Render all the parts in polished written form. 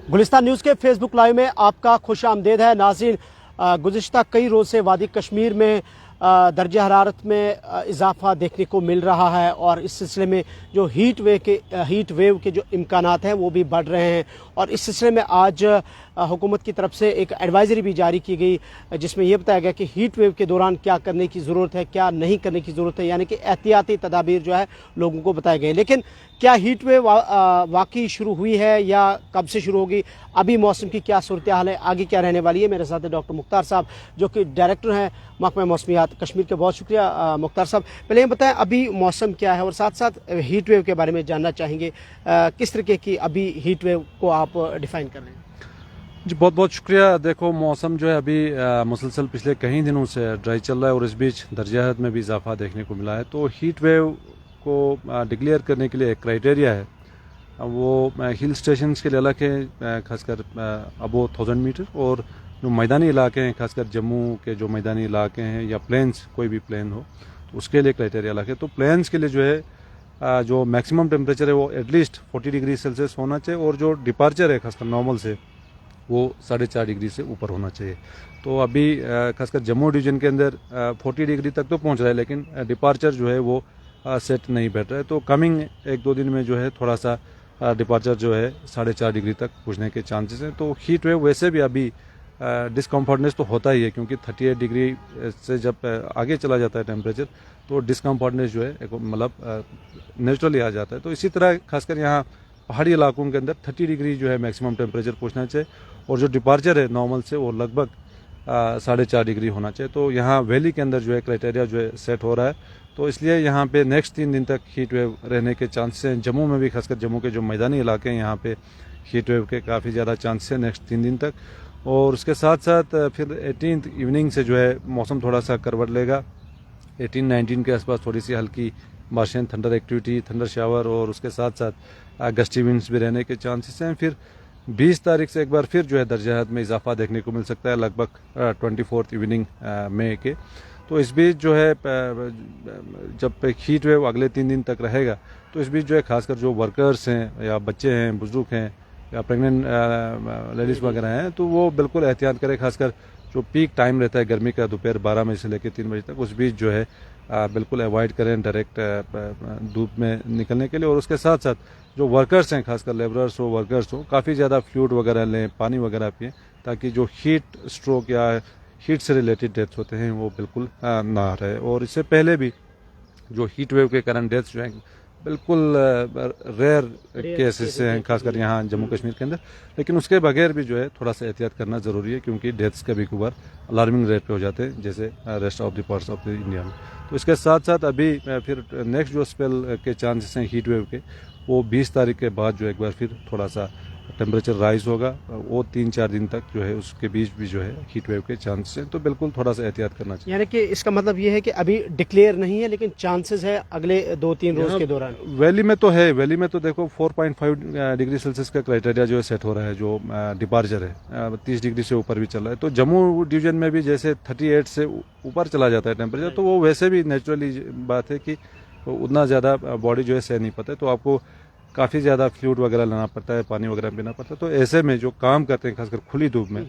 Gulistan news के Facebook live में आपका खुश आमदेद है नाज़रीन। गुज़िश्ता कई रोज़ से वादी कश्मीर में दर्जा हरारत में इजाफा देखने को मिल रहा है और इस सिलसिले में जो हीट वेव के जो इम्कानात हैं वो भी बढ़ रहे हैं। और इस सिलसिले में आज हुकूमत की तरफ से एक एडवाइज़री भी जारी की गई जिसमें यह बताया गया कि हीट वेव के दौरान क्या करने की ज़रूरत है, क्या नहीं करने की ज़रूरत है, यानी कि एहतियाती तदाबीर जो है लोगों को बताए गए। लेकिन क्या हीट वेव वाकई शुरू हुई है या कब से शुरू होगी, अभी मौसम की क्या सूरत हाल है, आगे क्या रहने वाली है, मेरे साथ है डॉक्टर मुख्तार साहब जो कि डायरेक्टर हैं महकमा मौसमियात कश्मीर के। बहुत शुक्रिया मुख्तार साहब। पहले ये बताएं अभी मौसम क्या है और साथ साथ हीट वेव के बारे में जानना चाहेंगे, किस तरीके की अभी हीट वेव को आप डिफाइन कर रहे हैं। जी बहुत बहुत शुक्रिया। देखो मौसम जो है अभी मुसलसल पिछले कई दिनों से ड्राई चल रहा है और इस बीच दर्जा हरारत में भी इजाफा देखने को मिला है। तो हीट वेव को डिक्लेयर करने के लिए एक क्राइटेरिया है, वो हिल स्टेशन के लिए अलग है, खासकर अबो 1000 मीटर, और जो मैदानी इलाके हैं खासकर जम्मू के जो मैदानी इलाके हैं या प्लेन्स, कोई भी प्लेन हो तो उसके लिए क्राइटेरिया अलग है। तो प्लेन्स के लिए जो है जो मैक्सिमम टेम्परेचर है वो एटलीस्ट 40 डिग्री सेल्सियस होना चाहिए और जो डिपार्चर है खासकर नॉर्मल से वो 4.5 डिग्री से ऊपर होना चाहिए। तो अभी खासकर जम्मू डिवीजन के अंदर 40 डिग्री तक तो पहुंच रहा है, लेकिन डिपार्चर जो है वो सेट नहीं बैठ रहा है। तो कमिंग 1-2 दिन में जो है थोड़ा सा डिपार्चर जो है 4.5 डिग्री तक पहुंचने के चांसेस हैं। तो हीट वेव वैसे भी अभी डिस्कम्फर्टनेस तो होता ही है, क्योंकि 38 डिग्री से जब आगे चला जाता है टेम्परेचर तो डिस्कम्फर्टनेस जो है मतलब नेचुरली आ जाता है। तो इसी तरह खासकर यहाँ पहाड़ी इलाकों के अंदर 30 डिग्री जो है मैक्सिमम टेम्परेचर पहुँचना चाहिए और जो डिपार्चर है नॉर्मल से वो लगभग 4.5 डिग्री होना चाहिए। तो यहाँ वैली के अंदर जो है क्राइटेरिया जो है सेट हो रहा है। तो इसलिए यहाँ पे नेक्स्ट 3 दिन तक हीट वेव रहने के चांसेस हैं। जम्मू में भी खासकर जम्मू के जो मैदानी इलाके हैं यहाँ पे हीट वेव के काफ़ी ज़्यादा चांसेस हैं नेक्स्ट 3 दिन तक। और उसके साथ साथ फिर 18th इवनिंग से जो है मौसम थोड़ा सा करवट लेगा। 18-19 के आसपास थोड़ी सी हल्की बारिशें, थंडर एक्टिविटी, थंडर शावर और उसके साथ साथ गस्टी विंड्स भी रहने के चांसेस हैं। फिर 20 तारीख से एक बार फिर जो है दर्जा हरारत में इजाफा देखने को मिल सकता है, लगभग 24th इवनिंग मई के। तो इस बीच जो है जब हीट वेव अगले 3 दिन तक रहेगा तो इस बीच जो है खासकर जो वर्कर्स हैं या बच्चे हैं, बुजुर्ग हैं या प्रेग्नेंट लेडीज़ वगैरह हैं तो वो बिल्कुल एहतियात करें। खासकर जो पीक टाइम रहता है गर्मी का दोपहर 12 बजे से लेकर 3 बजे तक, उस बीच जो है बिल्कुल अवॉइड करें डायरेक्ट धूप में निकलने के लिए। और उसके साथ साथ जो वर्कर्स हैं खासकर लेबरर्स हो, वर्कर्स हो, काफ़ी ज़्यादा फ्लूइड वगैरह लें, पानी वगैरह पिएं, ताकि जो हीट स्ट्रोक या हीट से रिलेटेड डेथ्स होते हैं वो बिल्कुल ना रहे। और इससे पहले भी जो हीट वेव के कारण डेथ्स जो हैं बिल्कुल रेयर केसेस हैं खासकर यहाँ जम्मू कश्मीर के अंदर, लेकिन उसके बगैर भी जो है थोड़ा सा एहतियात करना ज़रूरी है, क्योंकि डेथ्स कभी कभार अलार्मिंग रेट पे हो जाते हैं जैसे rest of the parts of the India में। तो इसके साथ साथ अभी फिर नेक्स्ट जो स्पेल के चांसेस हैं हीट वेव के वो 20 तारीख के बाद जो एक बार फिर थोड़ा सा टेम्परेचर राइज होगा। वो 3-4 दिन तक जो है उसके बीच भी जो है हीट वेव के चांसेस हैं। तो बिल्कुल थोड़ा सा एहतियात करना चाहिए। यानी कि इसका मतलब ये है कि अभी डिक्लेयर नहीं है लेकिन चांसेस है अगले 2-3 रोज के दौरान। वैली में तो है, वैली में तो देखो 4.5 डिग्री सेल्सियस का क्राइटेरिया जो है सेट हो रहा है, जो डिपार्चर है 30 डिग्री से ऊपर भी चल रहा है। तो जम्मू डिवीजन में भी जैसे 38 से ऊपर चला जाता है टेम्परेचर, तो वो वैसे भी नेचुरली बात है कि उतना ज़्यादा बॉडी जो है सह नहीं पाता है, तो आपको काफ़ी ज़्यादा फ्लूइड वगैरह लेना पड़ता है, पानी वगैरह पीना पड़ता है। तो ऐसे में जो काम करते हैं खासकर खुली धूप में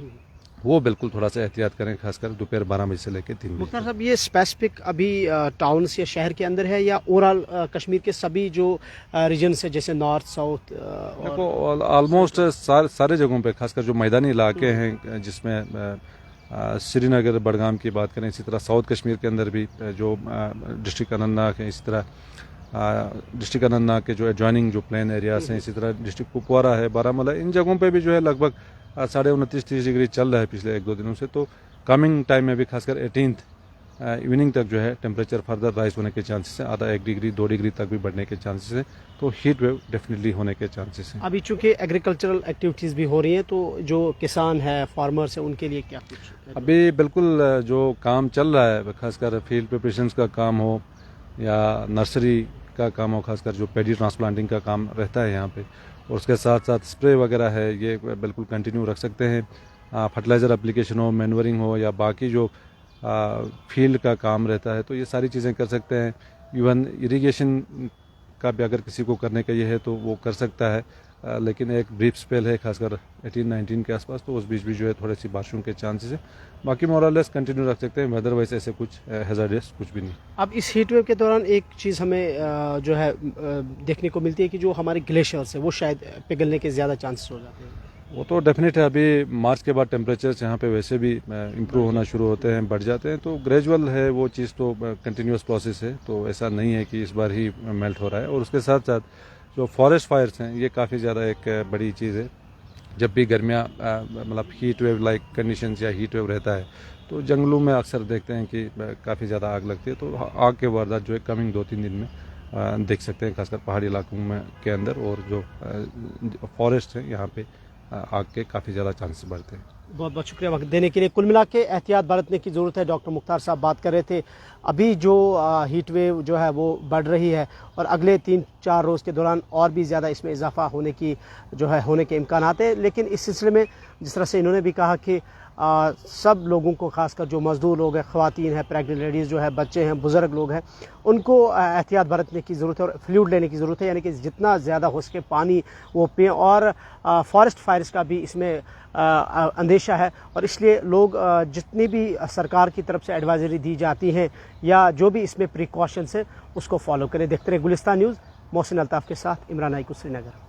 वो बिल्कुल थोड़ा सा एहतियात करें, खासकर दोपहर 12 बजे से लेकर 3 बजे। मुख्तार साहब ये स्पेसिफिक अभी टाउन्स या शहर के अंदर है या ओवरऑल कश्मीर के सभी जो रीजन है जैसे नॉर्थ साउथ? देखो ऑलमोस्ट सारे जगहों पे खासकर जो मैदानी इलाके हैं जिसमें श्रीनगर, बडगाम की बात करें, इसी तरह साउथ कश्मीर के अंदर भी जो डिस्ट्रिक्ट अनंतनाग है, इसी तरह डिस्ट्रिक्ट अनंतनाग के जो एडजॉइनिंग जो प्लेन एरियाज हैं, इसी तरह डिस्ट्रिक्ट कुपवारा है, बारामूला, इन जगहों पे भी जो है लगभग 29-30 डिग्री चल रहा है पिछले 1-2 दिनों से। तो कमिंग टाइम में भी खासकर 18th इवनिंग तक जो है टेम्परेचर फर्दर राइज होने के चांसेस हैं, आधा 1 डिग्री 2 डिग्री तक भी बढ़ने के चांसेस हैं। तो हीट वेव डेफिनेटली होने के चांसेस हैं। अभी चूंकि एग्रीकल्चरल एक्टिविटीज़ भी हो रही हैं, तो जो किसान है, फार्मर्स है, उनके लिए क्या कुछ अभी बिल्कुल जो काम चल रहा है, खासकर फील्ड प्रिपरेशंस का काम हो या नर्सरी का काम हो, खासकर जो पेडी ट्रांसप्लांटिंग का काम रहता है यहाँ पे, और उसके साथ साथ स्प्रे वगैरह है, ये बिल्कुल कंटिन्यू रख सकते हैं। फर्टिलाइज़र एप्लीकेशन हो, मैन्योरिंग हो या बाकी जो फील्ड का काम रहता है, तो ये सारी चीज़ें कर सकते हैं। इवन इरिगेशन का भी अगर किसी को करने का ये है तो वो कर सकता है। लेकिन एक ब्रीफ स्पेल है खासकर 18-19 के आसपास, तो उस बीच भी जो है थोड़ी सी बारिशों के चांसेस है। बाकी मोरलेस कंटिन्यू रख सकते हैं, वेदर वाइज ऐसे कुछ हैजार्डियस कुछ भी नहीं। अब इस हीट वेव के दौरान एक चीज़ हमें जो है देखने को मिलती है कि जो हमारे ग्लेशियर्स है वो शायद पिघलने के ज़्यादा चांसेस हो जाते हैं। वो तो डेफिनेट है, अभी मार्च के बाद टेम्परेचर्स यहाँ पे वैसे भी इम्प्रूव होना शुरू होते हैं, बढ़ जाते हैं, तो ग्रेजुअल है वो चीज़, तो कंटिन्यूस प्रोसेस है, तो ऐसा नहीं है कि इस बार ही मेल्ट हो रहा है। और उसके साथ साथ जो फॉरेस्ट फायर्स हैं ये काफ़ी ज़्यादा एक बड़ी चीज़ है। जब भी गर्मियाँ मतलब हीट वेव लाइक कंडीशंस या हीट वेव रहता है तो जंगलों में अक्सर देखते हैं कि काफ़ी ज़्यादा आग लगती है, तो आग के वारदात जो है कमिंग 2-3 दिन में देख सकते हैं, खासकर पहाड़ी इलाकों में के अंदर, और जो फॉरेस्ट हैं यहाँ पे आग के काफ़ी ज़्यादा चांसेस बढ़ते हैं। बहुत बहुत शुक्रिया वक्त देने के लिए। कुल मिला के एहतियात बरतने की ज़रूरत है। डॉक्टर मुख्तार साहब बात कर रहे थे। अभी जो हीट वेव जो है वो बढ़ रही है और अगले 3-4 रोज़ के दौरान और भी ज़्यादा इसमें इजाफा होने के इम्कान हैं। लेकिन इस सिलसिले में जिस तरह से इन्होंने भी कहा कि सब लोगों को, खासकर जो मज़दूर लोग हैं, ख़वातीन हैं, प्रेगनेंट लेडीज़ जो है, बच्चे हैं, बुज़ुर्ग लोग हैं, उनको एहतियात बरतने की ज़रूरत है और फ्लूइड लेने की ज़रूरत है, यानी कि जितना ज़्यादा हो सके पानी वो पिएँ। और फॉरेस्ट फायर्स का भी इसमें अंदेशा है और इसलिए लोग जितनी भी सरकार की तरफ से एडवाइजरी दी जाती हैं या जो भी इसमें प्रिकॉशंस है उसको फॉलो करें। देखते रहे गुलिस्तान न्यूज़। मोहसिन अल्ताफ़ के साथ इमरान नाइकू, श्रीनगर।